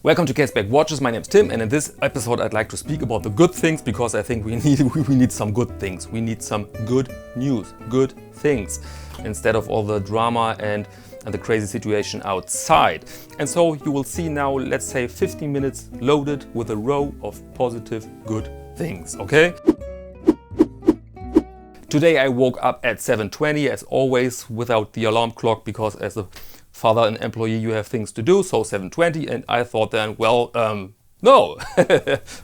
Welcome to Caseback Watches. My name is Tim, and in this episode I'd like to speak about the good things, because I think we need some good things. We need some good news, good things, instead of all the drama and the crazy situation outside. And so you will see now, let's say 15 minutes loaded with a row of positive good things, okay? Today I woke up at 7:20, as always, without the alarm clock, because as a father and employee you have things to do, so 7:20, and I thought then, well, no,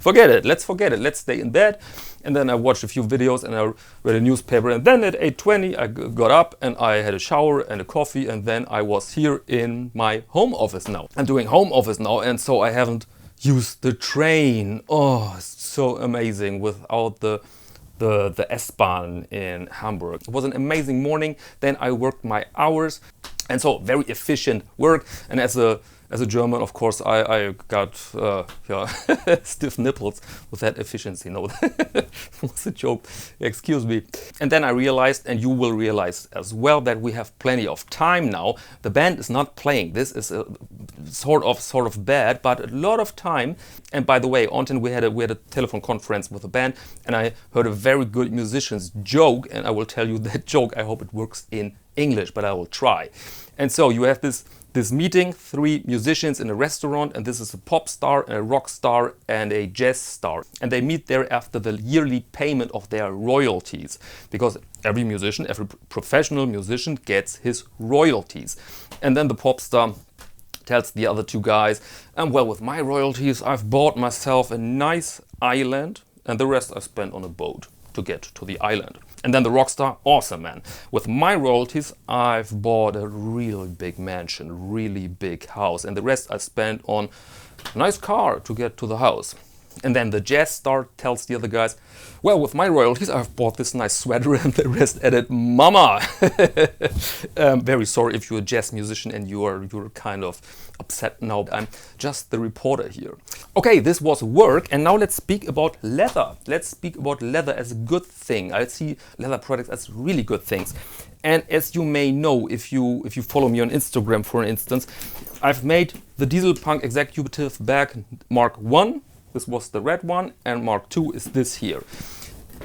forget it, let's stay in bed. And then I watched a few videos and I read a newspaper, and then at 8:20 I got up and I had a shower and a coffee, and then I was here in my home office now. I'm doing home office now, and so I haven't used the train. Oh, it's so amazing without the S-Bahn in Hamburg. It was an amazing morning. Then I worked my hours, and so very efficient work. And as a German, of course, I got stiff nipples with that efficiency. No, that was a joke. Excuse me. And then I realized, and you will realize as well, that we have plenty of time now. The band is not playing. This is a sort of bad, but a lot of time. And by the way, on we had a telephone conference with the band, and I heard a very good musician's joke, and I will tell you that joke. I hope it works in English, but I will try. And so you have this meeting, 3 musicians in a restaurant, and this is a pop star, a rock star, and a jazz star. And they meet there after the yearly payment of their royalties, because every musician, every professional musician gets his royalties. And then the pop star tells the other 2 guys, well, with my royalties I've bought myself a nice island, and the rest I spent on a boat to get to the island. And then the rock star, awesome man, with my royalties I've bought a really big mansion, really big house, and the rest I spent on a nice car to get to the house. And then the jazz star tells the other guys, well, with my royalties I've bought this nice sweater, and the rest added mama. Very sorry if you're a jazz musician and you're kind of upset now. I'm just the reporter here. Okay, this was work, and now let's speak about leather. Let's speak about leather as a good thing. I see leather products as really good things. And as you may know, if you follow me on Instagram, for instance, I've made the Diesel Punk Executive Bag Mark 1. This was the red one, and Mark 2 is this here,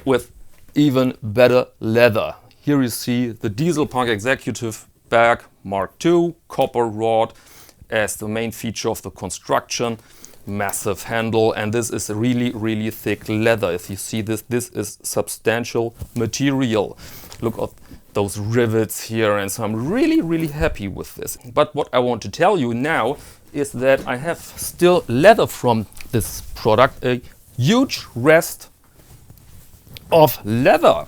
with even better leather. Here you see the Diesel Punk Executive Bag Mark II, copper rod as the main feature of the construction, massive handle, and this is really, really thick leather. If you see this is substantial material. Look at those rivets here, and so I'm really, really happy with this. But what I want to tell you now is that I have still leather from this product, a huge rest of leather.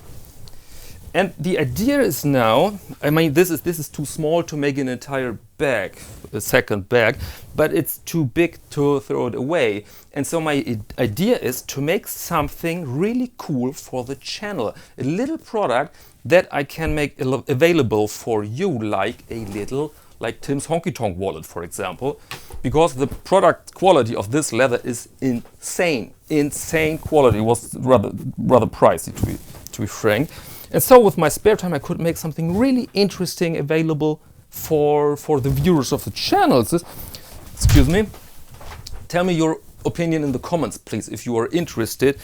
And the idea is now, I mean, this is too small to make an entire bag, a second bag, but it's too big to throw it away. And so my idea is to make something really cool for the channel, a little product that I can make available for you, like Tim's Honky Tonk wallet, for example, because the product quality of this leather is insane quality. It was rather pricey, to be frank. And so with my spare time I could make something really interesting available for the viewers of the channels. Excuse me. Tell me your opinion in the comments, please, if you are interested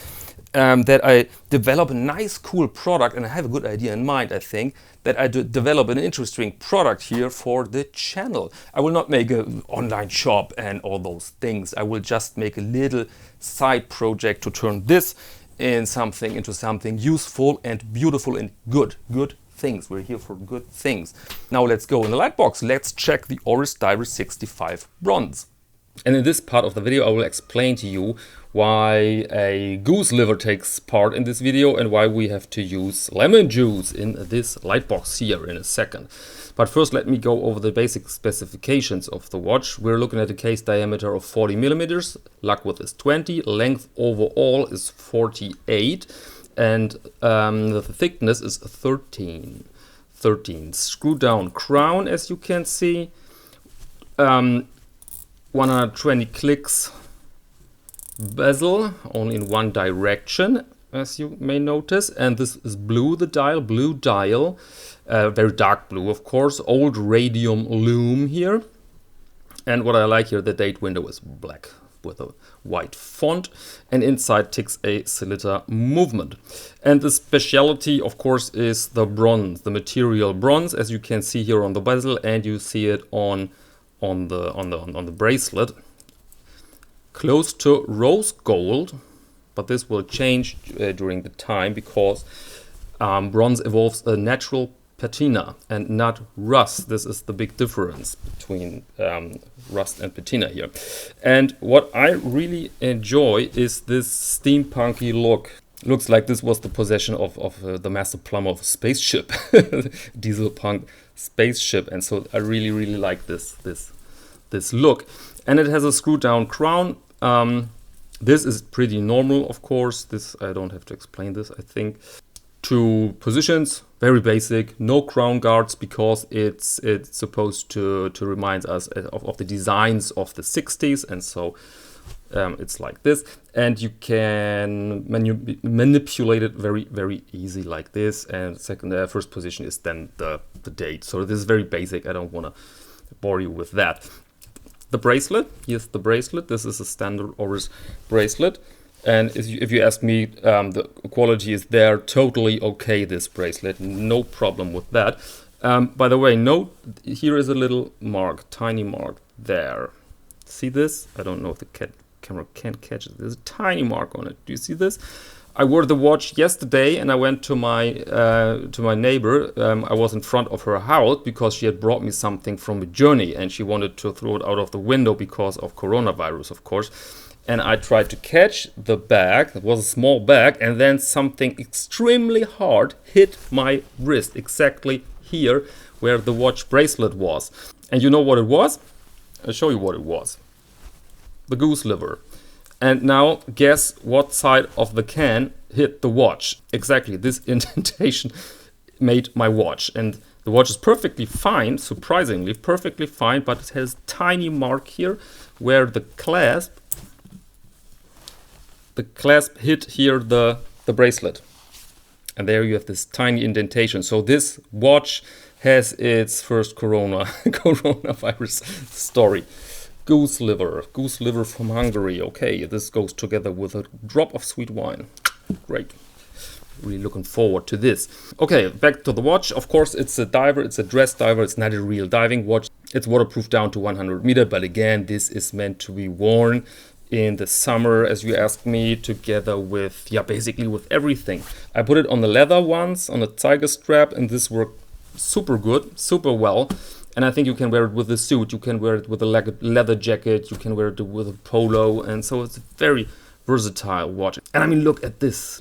that I develop a nice, cool product, and I have a good idea in mind, I think, that I develop an interesting product here for the channel. I will not make an online shop and all those things. I will just make a little side project to turn this into something useful and beautiful and good things. We're here for good things. Now let's go in the light box. Let's check the Oris Divers 65 Bronze. And in this part of the video I will explain to you why a goose liver takes part in this video and why we have to use lemon juice in this light box here in a second. But first let me go over the basic specifications of the watch. We're looking at a case diameter of 40 millimeters, lug width is 20, length overall is 48, and the thickness is 13. Screw down crown, as you can see. 120 clicks bezel, only in one direction, as you may notice. And this is blue dial, very dark blue, of course, old radium lume here. And what I like here, the date window is black with a white font, and inside ticks a cylinder movement. And the speciality, of course, is the bronze, the material bronze, as you can see here on the bezel, and you see it on the bracelet. Close to rose gold, but this will change during the time, because bronze evolves a natural patina and not rust. This is the big difference between rust and patina here. And what I really enjoy is this steampunky look. Looks like this was the possession of the master plumber of a spaceship, diesel punk spaceship. And so I really like this look. And it has a screw down crown. This is pretty normal, of course. This, I don't have to explain this, I think. 2 positions, very basic, no crown guards, because it's supposed to remind us of the designs of the 60s, and so it's like this. And you can manipulate it very easy like this. And first position is then the date. So this is very basic. I don't want to bore you with that. The bracelet, here's the bracelet. This is a standard Oris bracelet. And if you ask me, the quality is there, totally okay, this bracelet, no problem with that. By the way, note, here is a little mark, tiny mark there. See this? I don't know if the camera can catch it. There's a tiny mark on it. Do you see this? I wore the watch yesterday, and I went to my neighbor. I was in front of her house because she had brought me something from a journey, and she wanted to throw it out of the window because of coronavirus, of course. And I tried to catch the bag. It was a small bag, and then something extremely hard hit my wrist, exactly here where the watch bracelet was. And you know what it was? I'll show you what it was. The goose liver. And now guess what side of the can hit the watch. Exactly, this indentation made my watch. And the watch is perfectly fine, surprisingly perfectly fine, but it has a tiny mark here where the clasp hit here the bracelet. And there you have this tiny indentation. So this watch has its first coronavirus story. Goose liver from Hungary. Okay, this goes together with a drop of sweet wine. Great. Really looking forward to this. Okay, back to the watch. Of course, it's a diver, it's a dress diver, it's not a real diving watch. It's waterproof down to 100 meters, but again, this is meant to be worn in the summer, as you asked me, together with, basically with everything. I put it on the leather ones, on a tiger strap, and this worked super good, super well. And I think you can wear it with a suit, you can wear it with a leather jacket, you can wear it with a polo, and so it's a very versatile watch. And I mean, look at this.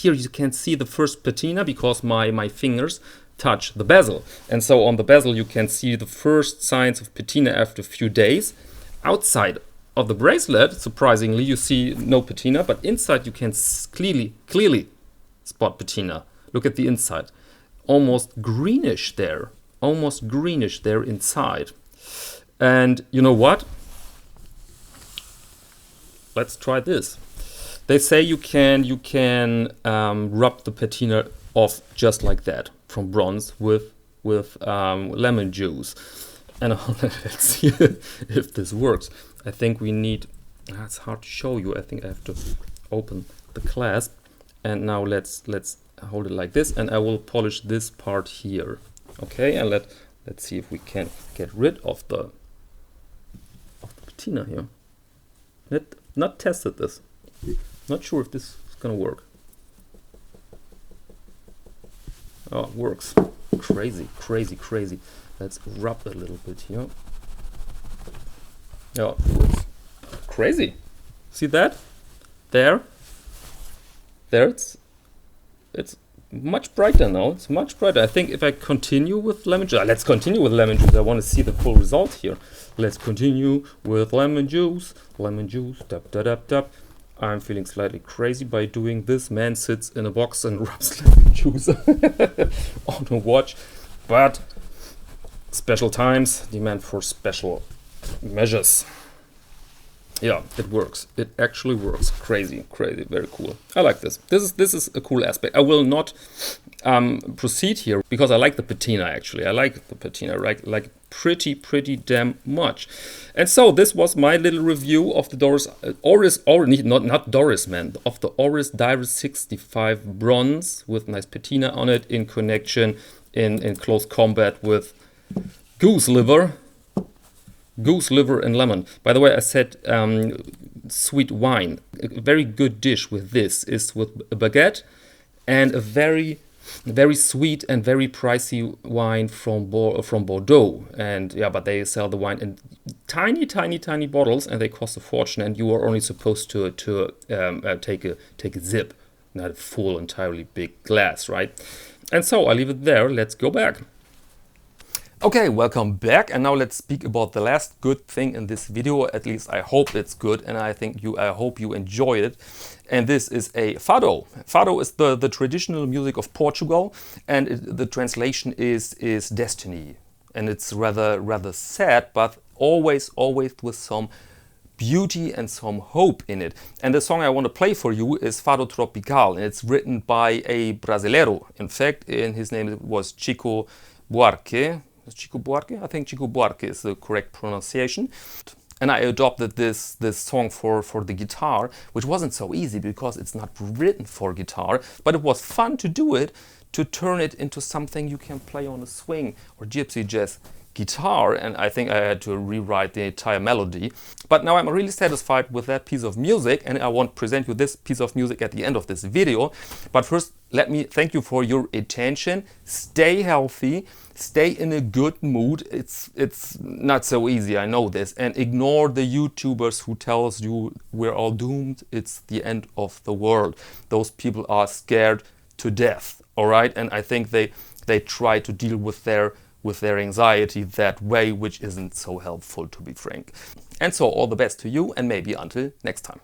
Here you can see the first patina because my fingers touch the bezel. And so on the bezel you can see the first signs of patina after a few days. Outside of the bracelet, surprisingly, you see no patina, but inside you can clearly spot patina. Look at the inside. Almost greenish there inside. And you know what? Let's try this. They say you can rub the patina off just like that from bronze with lemon juice. And let's see if this works. I think we need, it's hard to show you. I think I have to open the clasp. And now let's hold it like this, and I will polish this part here. Okay, and let's see if we can get rid of the patina here. Not tested this. Not sure if this is gonna work. Oh, it works. Crazy. Let's rub a little bit here. Yeah, it works. Crazy. See that? There it's much brighter now. It's much brighter. I think if I continue with lemon juice, let's continue with lemon juice. I want to see the full result here. Let's continue with lemon juice. Tap. I'm feeling slightly crazy by doing this. Man sits in a box and rubs lemon juice on a watch. But special times demand for special measures. Yeah, it works. It actually works. Crazy, very cool. I like this. This is a cool aspect. I will not proceed here because I like the patina actually. I like the patina, right? Like pretty damn much. And so this was my little review of the not Doris, man, of the Oris Divers 65 Bronze with nice patina on it in connection in close combat with goose liver and lemon. By the way, I said sweet wine. A very good dish with this is with a baguette and a very sweet and very pricey wine from Bordeaux. And yeah, but they sell the wine in tiny bottles and they cost a fortune. And you are only supposed to take a sip, not a full entirely big glass, right? And so I leave it there. Let's go back. Okay, welcome back, and now let's speak about the last good thing in this video. At least I hope it's good, and I hope you enjoy it. And this is a fado. Fado is the traditional music of Portugal, and the translation is destiny. And it's rather sad, but always with some beauty and some hope in it. And the song I want to play for you is Fado Tropical, and it's written by a Brasileiro. In fact, his name was Chico Buarque. Chico Buarque? I think Chico Buarque is the correct pronunciation. And I adopted this song for the guitar, which wasn't so easy because it's not written for guitar, but it was fun to do it, to turn it into something you can play on a swing or gypsy jazz guitar, and I think I had to rewrite the entire melody. But now I'm really satisfied with that piece of music, and I want to present you this piece of music at the end of this video. But first, let me thank you for your attention. Stay healthy, stay in a good mood. It's not so easy, I know this, and ignore the YouTubers who tells you we're all doomed, it's the end of the world. Those people are scared to death, all right? And I think they try to deal with their anxiety that way, which isn't so helpful, to be frank. And so all the best to you, and maybe until next time.